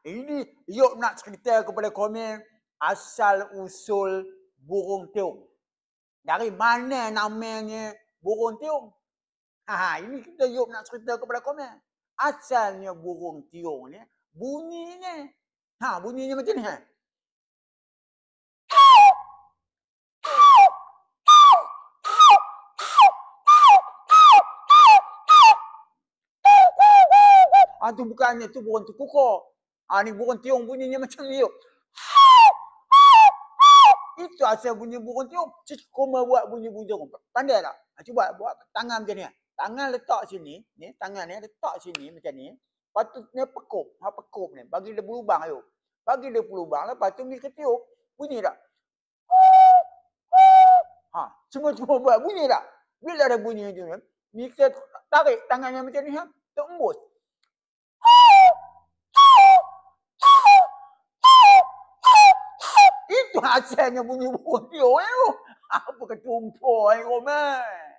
Ini Yop nak cerita kepada komen asal-usul burung tiung. Dari mana namanya burung tiung? Ini kita Yop nak cerita kepada komen. Asalnya burung tiung ni bunyinya. Bunyinya macam ni. Tu bukannya tu burung tukukor. Ni burung tiung bunyinya macam ni. Itu asal bunyi burung tiung. Cuma buat bunyi burung. Pandai tak? Cuba buat tangan macam ni. Tangan letak sini. Ni, tangan ni letak sini macam ni. Lepas tu ni pekup. Pekup ni. Bagi dia berlubang tu. Bagi dia berlubang. Lepas tu ni ketiup. Bunyi tak? Cuma buat bunyi tak? Bila ada bunyi macam ni. Ni kita tarik tangannya macam ni. Tembus. Itu hasilnya bunyi burung tiung. Apa ketumpul, Roman?